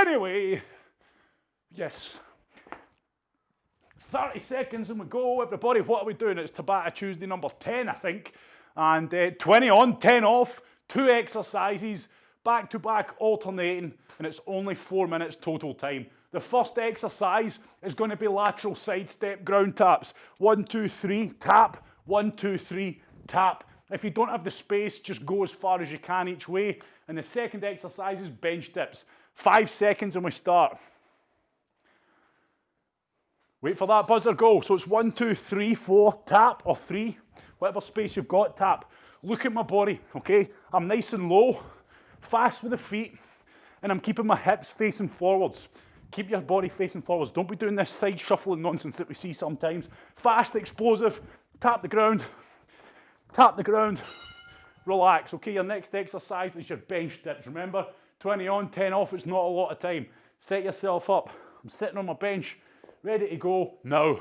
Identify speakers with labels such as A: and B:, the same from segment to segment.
A: Anyway, yes. 30 seconds and we go, everybody. What are we doing? It's Tabata Tuesday number 10, I think. And 20 on, 10 off, 2 exercises, back to back, alternating, and it's only 4 minutes total time. The first exercise is going to be lateral side step ground taps. 1, 2, 3, tap. 1, 2, 3, tap. If you don't have the space, just go as far as you can each way. And the second exercise is bench dips. 5 seconds and we start. Wait for that buzzer, go. So it's 1, 2, 3, 4, tap, or 3, whatever space you've got, tap. Look at my body, okay? I'm nice and low, fast with the feet, and I'm keeping my hips facing forwards. Keep your body facing forwards. Don't be doing this side shuffling nonsense that we see sometimes. Fast, explosive, tap the ground, relax, okay? Your next exercise is your bench dips. Remember, 20 on, 10 off, it's not a lot of time. Set yourself up. I'm sitting on my bench, ready to go now.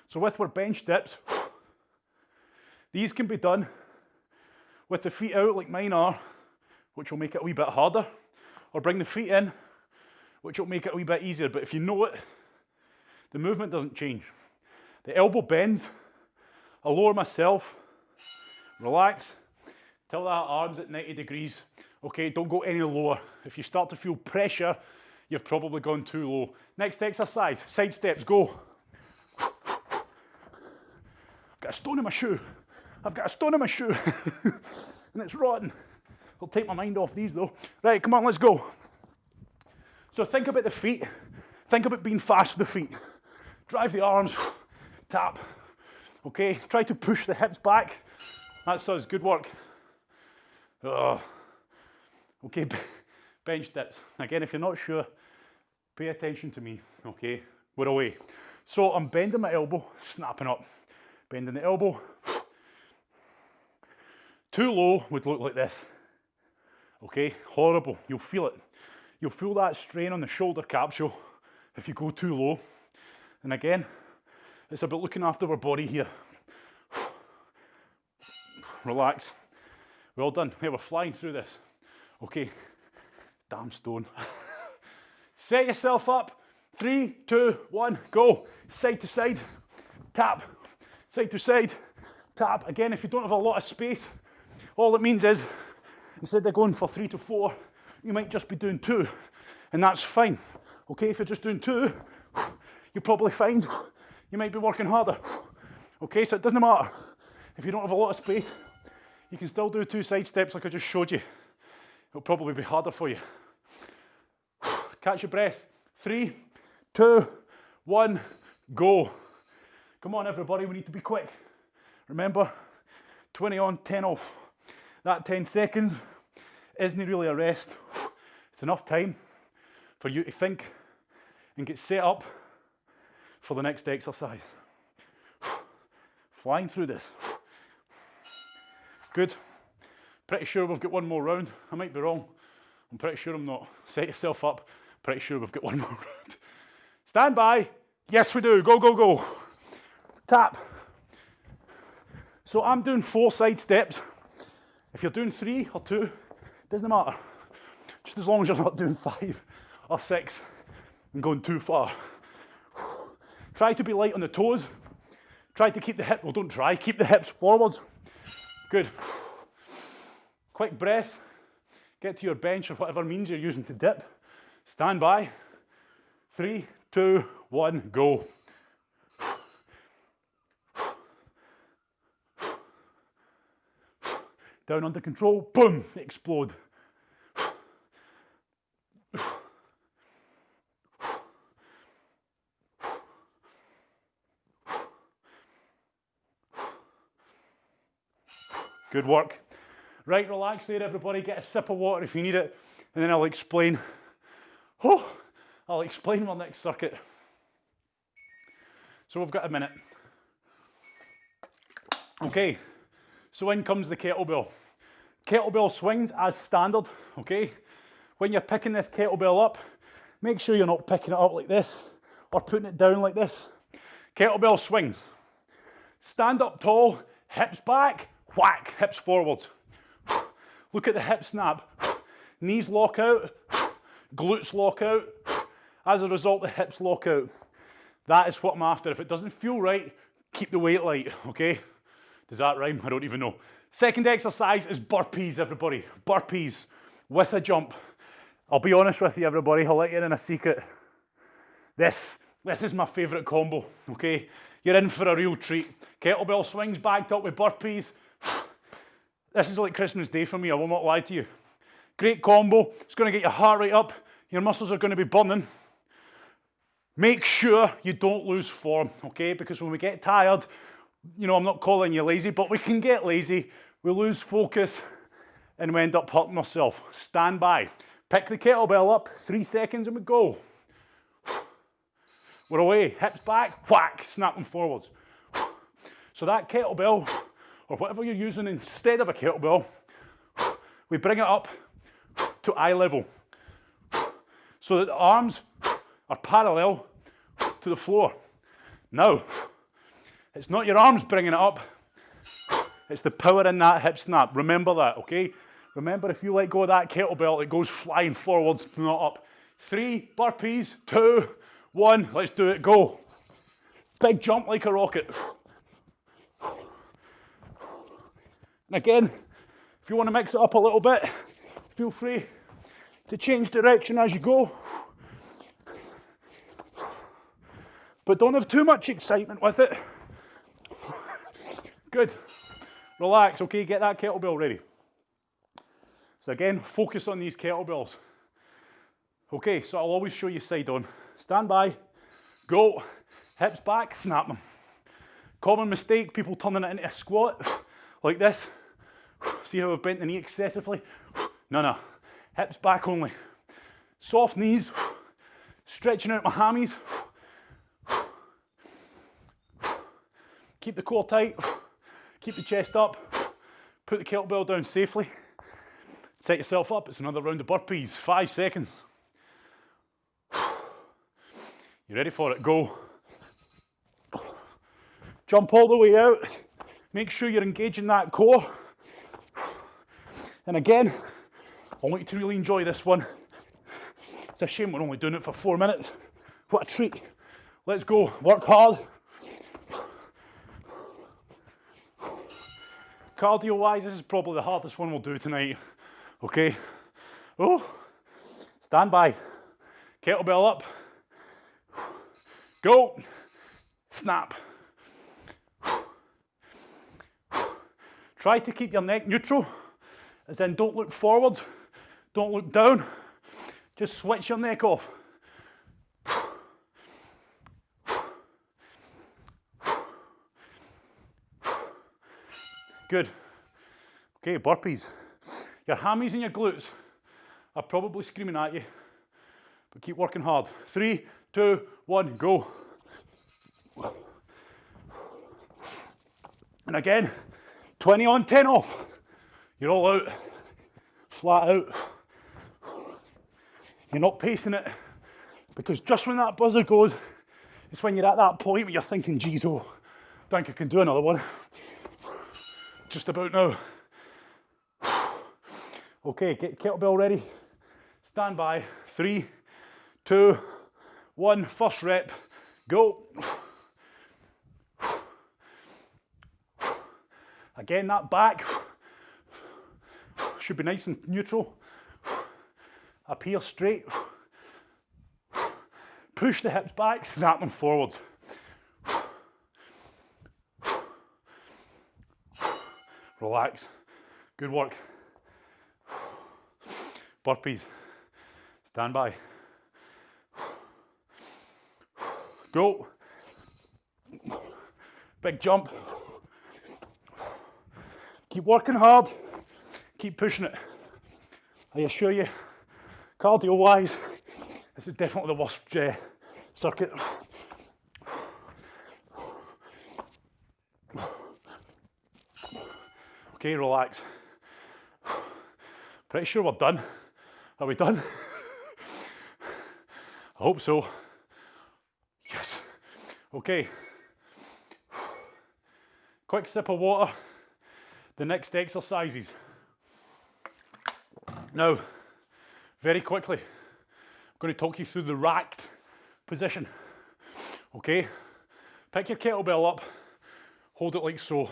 A: So with our bench dips, these can be done with the feet out like mine are, which will make it a wee bit harder, or bring the feet in, which will make it a wee bit easier. But if you know it, the movement doesn't change. The elbow bends, I lower myself, relax, till that arm's at 90 degrees. Okay, don't go any lower. If you start to feel pressure, you've probably gone too low. Next exercise, side steps, go. Got a stone in my shoe. I've got a stone in my shoe. And it's rotten. I'll take my mind off these though. Right, come on, let's go. So think about the feet. Think about being fast with the feet. Drive the arms, tap. Okay, try to push the hips back. That's us, good work. Okay, bench dips. Again, if you're not sure, pay attention to me, okay? We're away. So I'm bending my elbow, snapping up. Bending the elbow. Too low would look like this. Okay, horrible. You'll feel it. You'll feel that strain on the shoulder capsule if you go too low. And again, it's about looking after our body here. Relax. Well done. Hey, we're flying through this. Okay, damn stone. Set yourself up. 3, 2, 1, go. Side to side, tap. Side to side, tap. Again, if you don't have a lot of space, all it means is, instead of going for 3 to 4, you might just be doing 2, and that's fine. Okay, if you're just doing 2, you'll probably find you might be working harder. Okay, so it doesn't matter. If you don't have a lot of space, you can still do 2 side steps like I just showed you. It'll probably be harder for you. Catch your breath. 3, 2, 1, go. Come on, everybody, we need to be quick. Remember, 20 on, 10 off. That 10 seconds isn't really a rest. It's enough time for you to think and get set up for the next exercise. Flying through this. Good. Pretty sure we've got one more round. I might be wrong. I'm pretty sure I'm not. Set yourself up. Pretty sure we've got one more round. Stand by. Yes, we do. Go, go, go. Tap. So I'm doing 4 side steps. If you're doing 3 or 2, doesn't matter. Just as long as you're not doing 5 or 6 and going too far. Try to be light on the toes. Try to keep the hip, well, don't try, keep the hips forwards. Good. Quick breath. Get to your bench or whatever means you're using to dip. Stand by. 3, 2, 1, go. Down under control, boom, explode. Good work. Right, relax there, everybody. Get a sip of water if you need it, and then I'll explain. I'll explain my next circuit. So we've got a minute. Okay, so in comes the kettlebell. Kettlebell swings as standard, okay? When you're picking this kettlebell up, make sure you're not picking it up like this or putting it down like this. Kettlebell swings. Stand up tall, hips back, whack, hips forwards. Look at the hip snap. Knees lock out, glutes lock out. As a result, the hips lock out. That is what I'm after. If it doesn't feel right, keep the weight light, okay? Does that rhyme? I don't even know. Second exercise is burpees, everybody. Burpees with a jump. I'll be honest with you, everybody. I'll let you in a secret. This is my favourite combo, okay? You're in for a real treat. Kettlebell swings backed up with burpees. This is like Christmas Day for me, I will not lie to you. Great combo. It's going to get your heart rate up. Your muscles are going to be burning. Make sure you don't lose form, okay? Because when we get tired, you know, I'm not calling you lazy, but we can get lazy. We lose focus and we end up hurting ourselves. Stand by. Pick the kettlebell up, 3 seconds and we go. We're away, hips back, whack, snap them forwards. So that kettlebell, or whatever you're using instead of a kettlebell, we bring it up to eye level. So that the arms are parallel to the floor. Now, it's not your arms bringing it up, it's the power in that hip snap. Remember that, okay? Remember, if you let go of that kettlebell, it goes flying forwards, not up. 3 burpees, 2, 1, let's do it, go. Big jump like a rocket. And again, if you want to mix it up a little bit, feel free to change direction as you go. But don't have too much excitement with it. Good. Relax, okay? Get that kettlebell ready. So again, focus on these kettlebells. Okay, so I'll always show you side on. Stand by, go, hips back, snap them. Common mistake, people turning it into a squat like this. See how I've bent the knee excessively? No, hips back only. Soft knees, stretching out my hammies. Keep the core tight, keep the chest up, put the kettlebell down safely. Set yourself up, it's another round of burpees, 5 seconds. You ready for it? Go. Jump all the way out. Make sure you're engaging that core. And again, I want you to really enjoy this one. It's a shame we're only doing it for 4 minutes. What a treat. Let's go, work hard. Cardio wise, this is probably the hardest one we'll do tonight. Okay. Oh, stand by. Kettlebell up. Go. Snap. Try to keep your neck neutral, as in don't look forward, don't look down. Just switch your neck off. Good. Okay, burpees. Your hammies and your glutes are probably screaming at you, but keep working hard. 3, 2, 1, go. And again, 20 on, 10 off. You're all out, flat out. You're not pacing it, because just when that buzzer goes, it's when you're at that point where you're thinking, geez, oh, I think I can do another one. Just about now. Okay, get kettlebell ready. Stand by. 3, 2, 1. First rep. Go. Again, that back should be nice and neutral. Up here, straight. Push the hips back, snap them forward. Relax. Good work. Burpees. Stand by. Go. Big jump. Keep working hard. Keep pushing it. I assure you, cardio wise, this is definitely the worst circuit. Okay, relax. Pretty sure we're done. Are we done? I hope so. Yes. Okay. Quick sip of water. The next exercises. Now, very quickly, going to talk you through the racked position. Okay, pick your kettlebell up, hold it like so.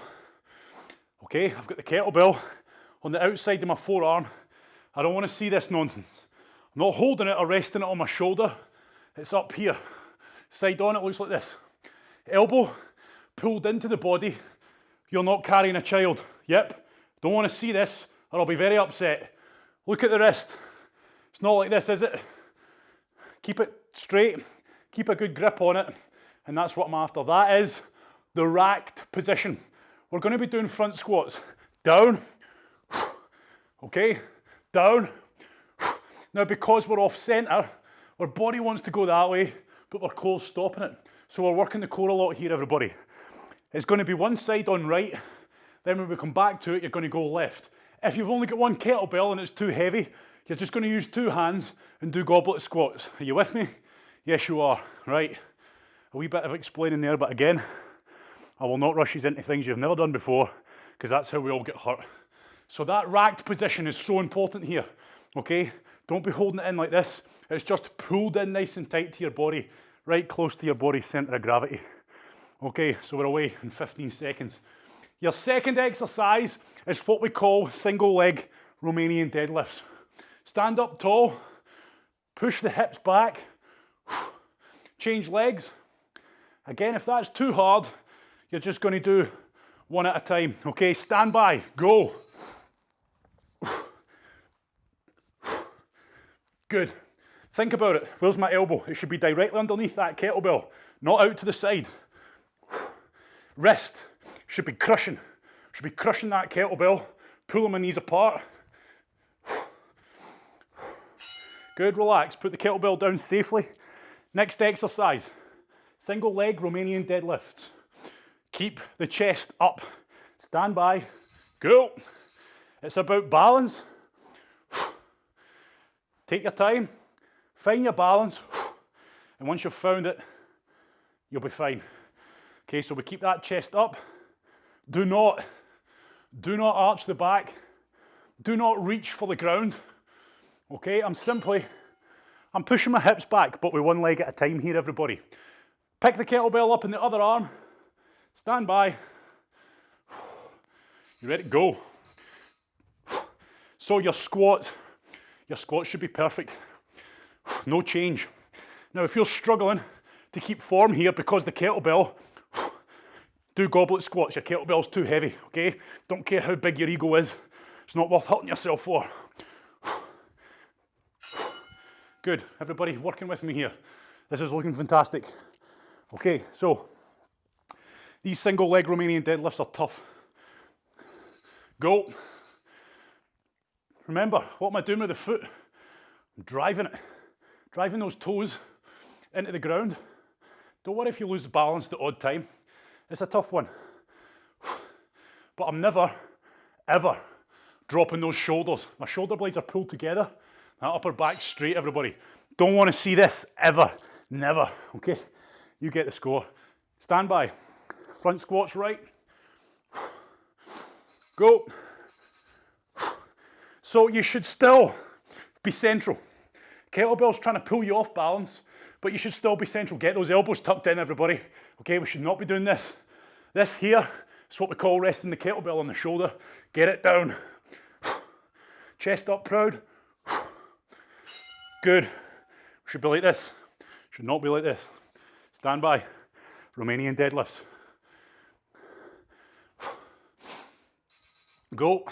A: Okay, I've got the kettlebell on the outside of my forearm. I don't want to see this nonsense. I'm not holding it or resting it on my shoulder. It's up here. Side on, it looks like this. Elbow pulled into the body. You're not carrying a child. Yep, don't want to see this or I'll be very upset. Look at the wrist. It's not like this, is it? Keep it straight, keep a good grip on it, and that's what I'm after. That is the racked position. We're going to be doing front squats. Down, okay, down. Now because we're off center, our body wants to go that way, but our core's stopping it. So we're working the core a lot here, everybody. It's going to be one side on right, then when we come back to it, you're going to go left. If you've only got one kettlebell and it's too heavy, you're just going to use two hands and do goblet squats. Are you with me? Yes, you are. Right. A wee bit of explaining there, but again, I will not rush you into things you've never done before, because that's how we all get hurt. So that racked position is so important here, okay? Don't be holding it in like this. It's just pulled in nice and tight to your body, right close to your body's centre of gravity. Okay, so we're away in 15 seconds. Your second exercise is what we call single leg Romanian deadlifts. Stand up tall, push the hips back, change legs. Again, if that's too hard, you're just going to do one at a time. Okay, stand by, go. Good. Think about it. Where's my elbow? It should be directly underneath that kettlebell, not out to the side. Wrist should be crushing that kettlebell, pulling my knees apart. Good, relax, put the kettlebell down safely. Next exercise, single leg Romanian deadlifts. Keep the chest up. Stand by, go. It's about balance. Take your time, find your balance, and once you've found it, you'll be fine. Okay, so we keep that chest up. Do not arch the back. Do not reach for the ground. Okay, I'm pushing my hips back, but with one leg at a time here, everybody. Pick the kettlebell up in the other arm. Stand by. You ready? Go. So your squats should be perfect. No change. Now, if you're struggling to keep form here because the kettlebell, do goblet squats. Your kettlebell's too heavy, okay? Don't care how big your ego is. It's not worth hurting yourself for. Good, everybody working with me here. This is looking fantastic. Okay, so these single leg Romanian deadlifts are tough. Go. Remember, what am I doing with the foot? I'm driving it. Driving those toes into the ground. Don't worry if you lose balance at the odd time. It's a tough one. But I'm never, ever dropping those shoulders. My shoulder blades are pulled together. That upper back straight, everybody. Don't want to see this, ever, never, okay? You get the score. Stand by. Front squats right. Go. So you should still be central. Kettlebell's trying to pull you off balance, but you should still be central. Get those elbows tucked in, everybody. Okay, we should not be doing this. This here is what we call resting the kettlebell on the shoulder. Get it down. Chest up proud. Good. Should be like this. Should not be like this. Stand by. Romanian deadlifts. Go.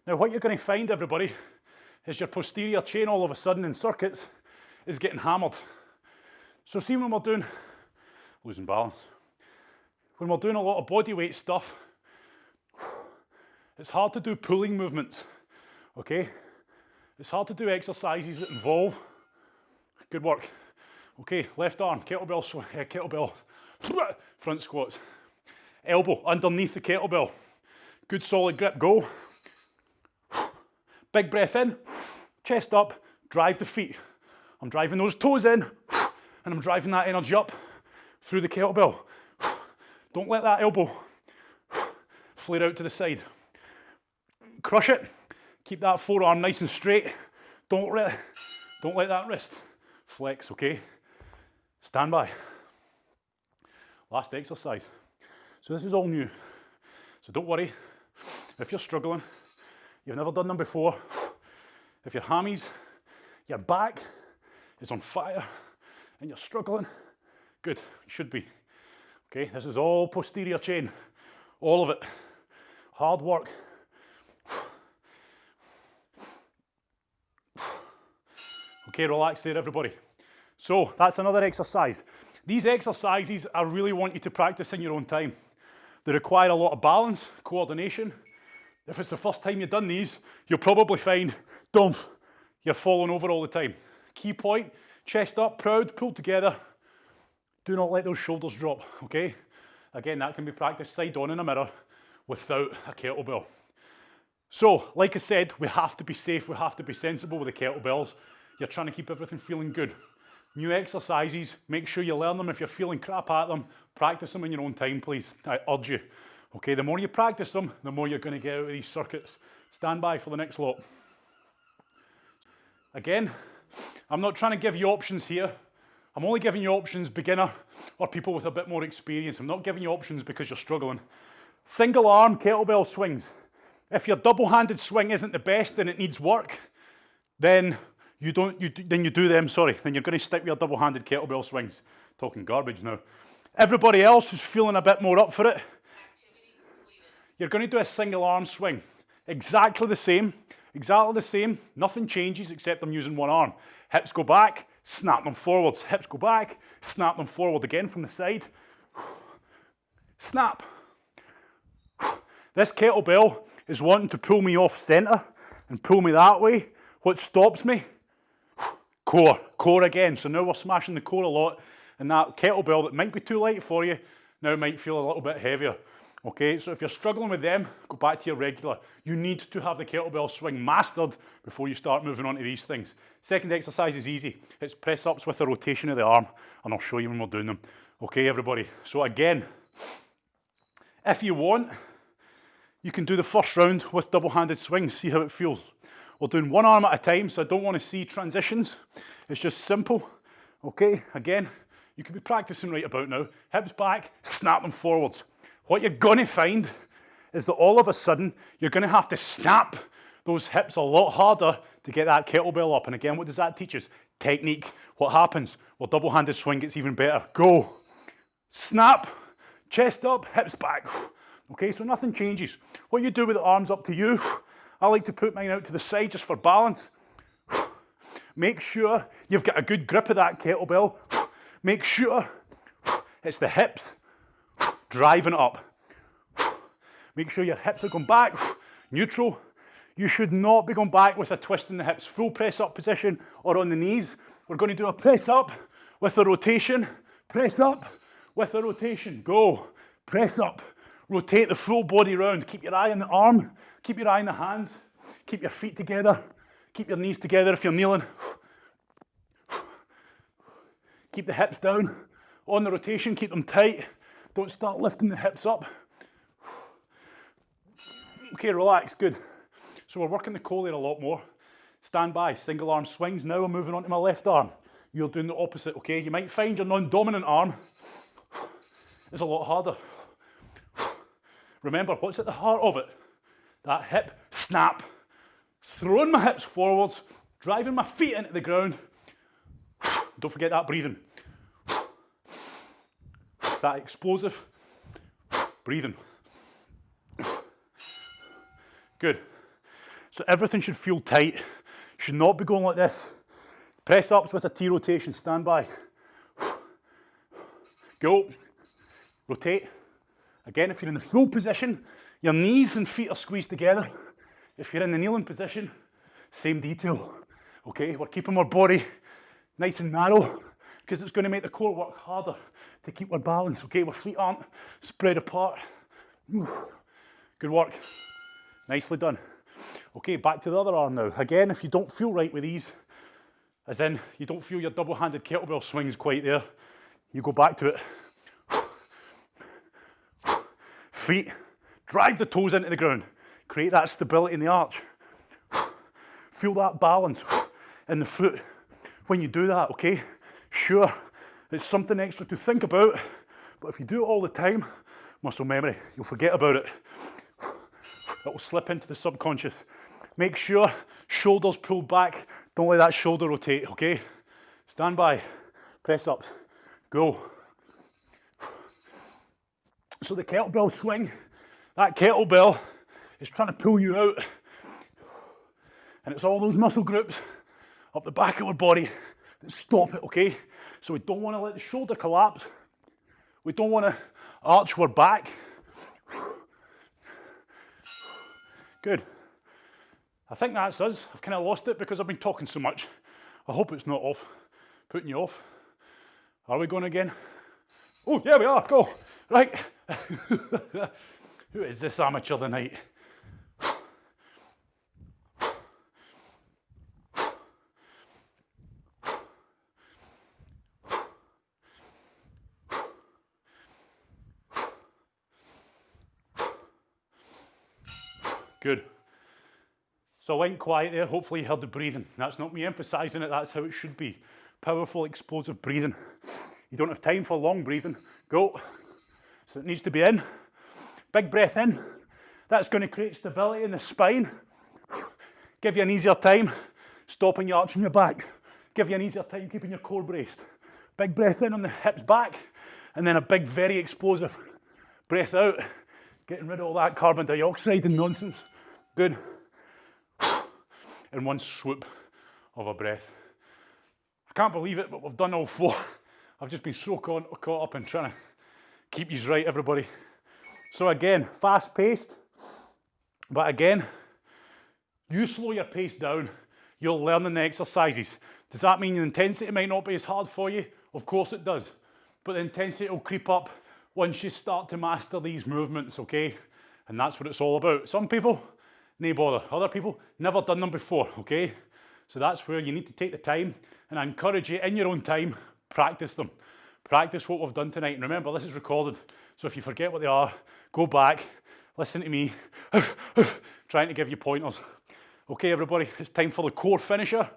A: Now what you're going to find, everybody, is your posterior chain all of a sudden in circuits is getting hammered. So see when we're doing, losing balance, when we're doing a lot of body weight stuff, it's hard to do pulling movements, okay? It's hard to do exercises that involve, good work. Okay, left arm, kettlebell, front squats. Elbow underneath the kettlebell. Good solid grip, go. Big breath in, chest up, drive the feet. I'm driving those toes in, and I'm driving that energy up through the kettlebell. Don't let that elbow flare out to the side. Crush it. Keep that forearm nice and straight. Don't let that wrist flex, okay? Stand by. Last exercise. So this is all new. So don't worry, if you're struggling, you've never done them before, if your hammies, your back is on fire and you're struggling, good, you should be. Okay, this is all posterior chain, all of it. Hard work. Okay, relax there, everybody. So that's another exercise. These exercises I really want you to practice in your own time. They require a lot of balance, coordination. If it's the first time you've done these, you'll probably find, dumph, you're falling over all the time. Key point, chest up, proud, pull together. Do not let those shoulders drop, okay? Again, that can be practiced side on in a mirror without a kettlebell. So, like I said, we have to be safe, we have to be sensible with the kettlebells. You're trying to keep everything feeling good. New exercises, make sure you learn them. If you're feeling crap at them, practice them in your own time, please. I urge you. Okay, the more you practice them, the more you're going to get out of these circuits. Stand by for the next lot. Again, I'm not trying to give you options here. I'm only giving you options beginner or people with a bit more experience. I'm not giving you options because you're struggling. Single arm kettlebell swings. If your double-handed swing isn't the best and it needs work, then you do them, then you're going to stick with your double-handed kettlebell swings. Talking garbage now. Everybody else who's feeling a bit more up for it, you're going to do a single arm swing. Exactly the same, nothing changes except I'm using one arm. Hips go back, snap them forwards. Hips go back, snap them forward again from the side. Snap. This kettlebell is wanting to pull me off center and pull me that way. What stops me? Core again. So now we're smashing the core a lot, and that kettlebell that might be too light for you now might feel a little bit heavier. Okay, so if you're struggling with them, go back to your regular. You need to have the kettlebell swing mastered before you start moving on to these things. Second exercise is easy. It's press ups with the rotation of the arm, and I'll show you when we're doing them. Okay, everybody. So again, if you want, you can do the first round with double-handed swings, see how it feels. We're doing one arm at a time, so I don't want to see transitions. It's just simple. Okay, again, you could be practicing right about now. Hips back, snap them forwards. What you're going to find is that all of a sudden, you're going to have to snap those hips a lot harder to get that kettlebell up. And again, what does that teach us? Technique. What happens? Well, double-handed swing gets even better. Go. Snap. Chest up, hips back. Okay, so nothing changes. What you do with the arms up to you. I like to put mine out to the side just for balance. Make sure you've got a good grip of that kettlebell. Make sure it's the hips driving up. Make sure your hips are going back, neutral. You should not be going back with a twist in the hips. Full press up position or on the knees. We're going to do a press up with a rotation. Press up with a rotation. Go. Press up. Rotate the full body round. Keep your eye on the arm. Keep your eye on the hands. Keep your feet together. Keep your knees together if you're kneeling. Keep the hips down. On the rotation, keep them tight. Don't start lifting the hips up. Okay, relax, good. So we're working the core there a lot more. Stand by, single arm swings. Now we're moving on to my left arm. You're doing the opposite, okay? You might find your non-dominant arm is a lot harder. Remember, what's at the heart of it? That hip snap. Throwing my hips forwards, driving my feet into the ground. Don't forget that breathing. That explosive breathing. Good. So everything should feel tight. Should not be going like this. Press ups with a T rotation. Stand by. Go. Rotate. Again, if you're in the full position, your knees and feet are squeezed together. If you're in the kneeling position, same detail. Okay, we're keeping our body nice and narrow because it's going to make the core work harder to keep our balance. Okay, our feet aren't spread apart. Good work. Nicely done. Okay, back to the other arm now. Again, if you don't feel right with these, as in you don't feel your double-handed kettlebell swings quite there, you go back to it. Feet, drive the toes into the ground. Create that stability in the arch. Feel that balance in the foot. when you do that, okay? Sure, it's something extra to think about, but if you do it all the time, muscle memory, you'll forget about it. It will slip into the subconscious. Make sure shoulders pull back. Don't let that shoulder rotate, okay? Stand by, press ups, go. So the kettlebell swing, that kettlebell is trying to pull you out. And it's all those muscle groups up the back of our body that stop it, okay? So we don't want to let the shoulder collapse. We don't want to arch our back. Good. I think that's us. I've kind of lost it because I've been talking so much. I hope it's not putting you off. Are we going again? Oh, yeah, we are. Go. Right. Who is this amateur tonight? Good. So I went quiet there. Hopefully you heard the breathing. That's not me emphasizing it. That's how it should be. Powerful, explosive breathing. You don't have time for long breathing. Go. So it needs to be in. Big breath in. That's going to create stability in the spine. Give you an easier time stopping your arch on your back. Give you an easier time keeping your core braced. Big breath in on the hips back. And then a big, very explosive breath out. Getting rid of all that carbon dioxide and nonsense. Good. In one swoop of a breath. I can't believe it, but we've done all 4. I've just been so caught up in trying to keep you right, everybody. So again, fast paced, but again, you slow your pace down, you'll learn in the exercises. Does that mean the intensity might not be as hard for you? Of course it does, but the intensity will creep up once you start to master these movements, okay? And that's what it's all about. Some people, no bother. Other people, never done them before, okay? So that's where you need to take the time, and I encourage you in your own time, practice them. Practice what we've done tonight. And remember, this is recorded, so if you forget what they are, go back, listen to me, trying to give you pointers. Okay, everybody, it's time for the core finisher.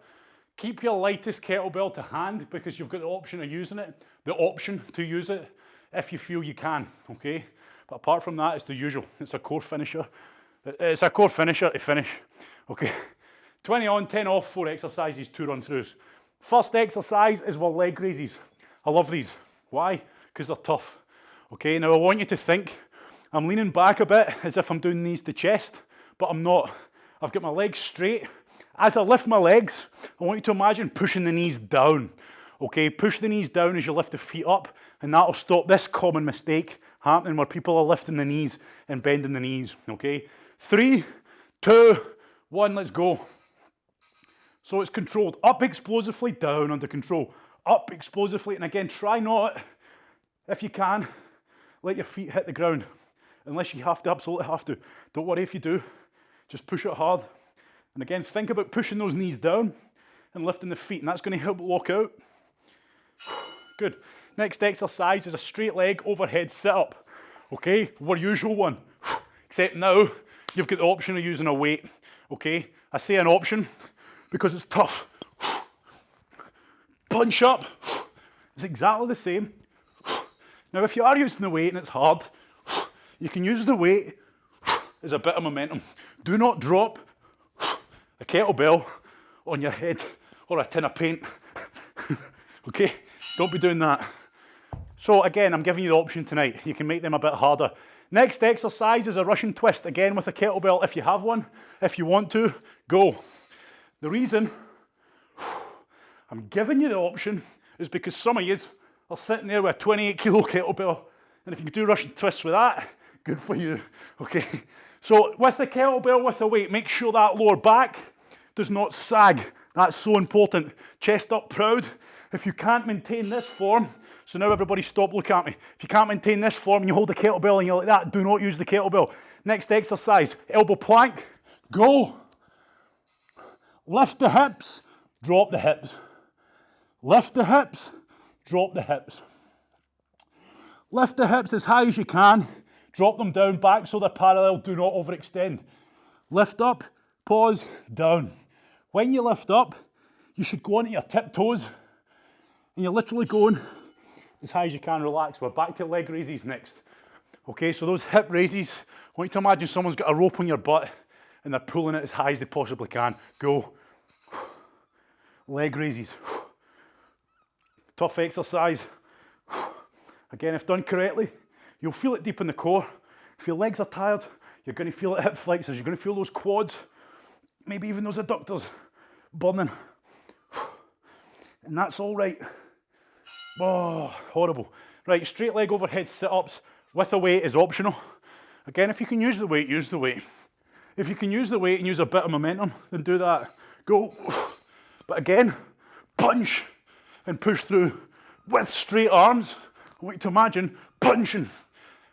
A: Keep your lightest kettlebell to hand because you've got the option of using it, the option to use it if you feel you can, okay? But apart from that, it's the usual. It's a core finisher. It's a core finisher to finish, okay? 20 on, 10 off, 4 exercises, 2 run-throughs. First exercise is our leg raises. I love these. Why? Because they're tough. Okay, now I want you to think I'm leaning back a bit as if I'm doing these to chest, but I'm not. I've got my legs straight. As I lift my legs, I want you to imagine pushing the knees down. Okay, push the knees down as you lift the feet up, and that'll stop this common mistake happening where people are lifting the knees and bending the knees. Okay, 3, 2, 1, let's go. So it's controlled. Up explosively, down under control. Up explosively, and again, try not, if you can, let your feet hit the ground. Unless you have to, absolutely have to. Don't worry if you do. Just push it hard. And again, think about pushing those knees down and lifting the feet, and that's going to help lock out. Good. Next exercise is a straight leg overhead sit-up. Okay, our usual one. Except now, you've got the option of using a weight. Okay, I say an option because it's tough. Punch up. It's exactly the same. Now, if you are using the weight and it's hard, you can use the weight as a bit of momentum. Do not drop a kettlebell on your head or a tin of paint. Okay? Don't be doing that. So again, I'm giving you the option tonight. You can make them a bit harder. Next exercise is a Russian twist, again with a kettlebell if you have one. If you want to, go. The reason I'm giving you the option is because some of you are sitting there with a 28 kilo kettlebell, and if you can do Russian twists with that, good for you, okay? So with the kettlebell, with the weight, make sure that lower back does not sag. That's so important. Chest up proud. If you can't maintain this form, so now everybody stop, look at me. If you can't maintain this form and you hold the kettlebell and you're like that, do not use the kettlebell. Next exercise, elbow plank, go. Lift the hips, drop the hips. Lift the hips, drop the hips. Lift the hips as high as you can, drop them down back so they're parallel, do not overextend. Lift up, pause, down. When you lift up, you should go onto your tiptoes and you're literally going as high as you can. Relax. We're back to leg raises next. Okay, so those hip raises, I want you to imagine someone's got a rope on your butt and they're pulling it as high as they possibly can. Go. Leg raises. Tough exercise. Again, if done correctly, you'll feel it deep in the core. If your legs are tired, you're going to feel it hip flexors. You're going to feel those quads, maybe even those adductors burning. And that's all right. Oh, horrible. Right, straight leg overhead sit-ups with a weight is optional. Again, if you can use the weight, use the weight. If you can use the weight and use a bit of momentum, then do that. Go. But again, punch and push through with straight arms. I want you to imagine punching.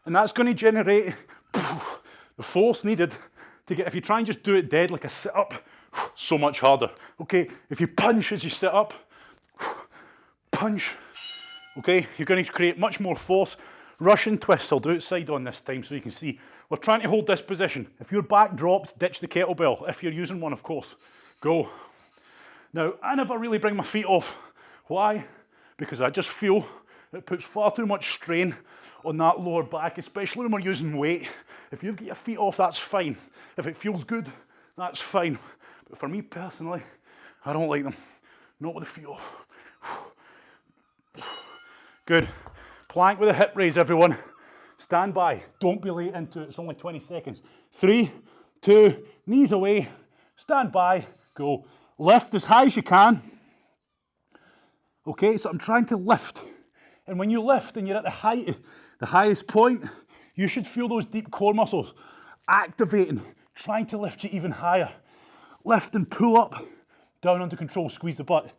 A: And that's going to generate the force needed to get, if you try and just do it dead like a sit-up, so much harder. Okay, if you punch as you sit up, punch, okay, you're going to create much more force. Russian twists, I'll do it side on this time so you can see. We're trying to hold this position. If your back drops, ditch the kettlebell. If you're using one, of course, go. Now, I never really bring my feet off. Why? Because I just feel it puts far too much strain on that lower back, especially when we're using weight. If you've got your feet off, that's fine. If it feels good, that's fine. But for me personally, I don't like them. Not with the feet off. Good. Plank with a hip raise, everyone. Stand by. Don't be late into it. It's only 20 seconds. 3, 2, knees away. Stand by. Go. Lift as high as you can. Okay, so I'm trying to lift. And when you lift and you're at the highest point, you should feel those deep core muscles activating, trying to lift you even higher. Lift and pull up. Down under control. Squeeze the butt.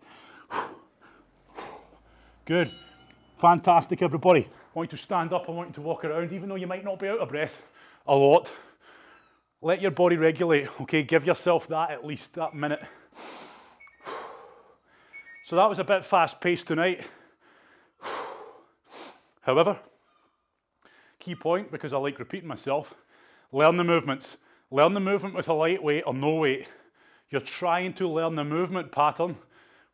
A: Good. Fantastic, everybody. I want you to stand up, I want you to walk around, even though you might not be out of breath a lot. Let your body regulate, okay? Give yourself that at least, that minute. So that was a bit fast-paced tonight. However, key point, because I like repeating myself, learn the movements. Learn the movement with a light weight or no weight. You're trying to learn the movement pattern.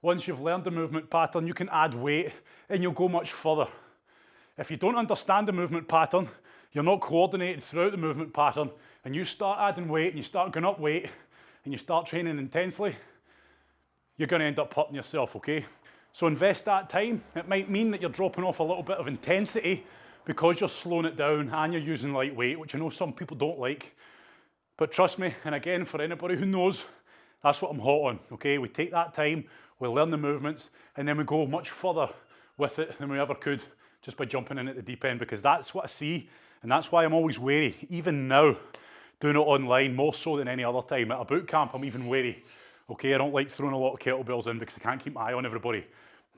A: Once you've learned the movement pattern, you can add weight and you'll go much further. If you don't understand the movement pattern, you're not coordinated throughout the movement pattern, and you start adding weight and you start going up weight and you start training intensely, you're going to end up hurting yourself, okay? So invest that time. It might mean that you're dropping off a little bit of intensity because you're slowing it down and you're using light weight, which I know some people don't like. But trust me, and again, for anybody who knows, that's what I'm hot on, okay? We take that time, we learn the movements, and then we go much further with it than we ever could just by jumping in at the deep end, because that's what I see, and that's why I'm always wary. Even now, doing it online, more so than any other time. At a boot camp, I'm even wary. Okay, I don't like throwing a lot of kettlebells in because I can't keep my eye on everybody.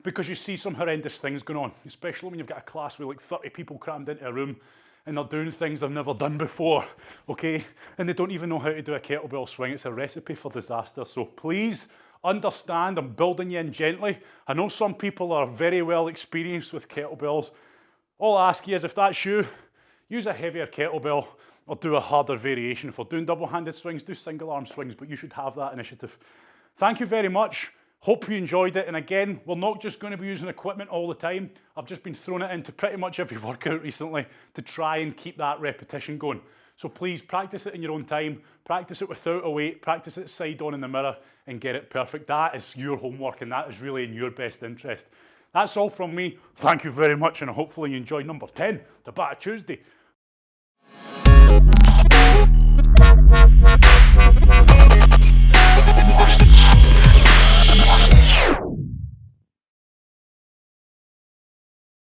A: Because you see some horrendous things going on, especially when you've got a class with like 30 people crammed into a room and they're doing things they've never done before, okay? And they don't even know how to do a kettlebell swing. It's a recipe for disaster. So please understand, I'm building you in gently. I know some people are very well experienced with kettlebells. All I ask you is, if that's you, use a heavier kettlebell or do a harder variation. If we're doing double-handed swings, do single arm swings, but you should have that initiative. Thank you very much. Hope you enjoyed it. And again, we're not just going to be using equipment all the time. I've just been throwing it into pretty much every workout recently to try and keep that repetition going. So please practice it in your own time, practice it without a weight, practice it side on in the mirror and get it perfect. That is your homework and that is really in your best interest. That's all from me. Thank you very much, and hopefully you enjoyed number 10, Tabata Tuesday.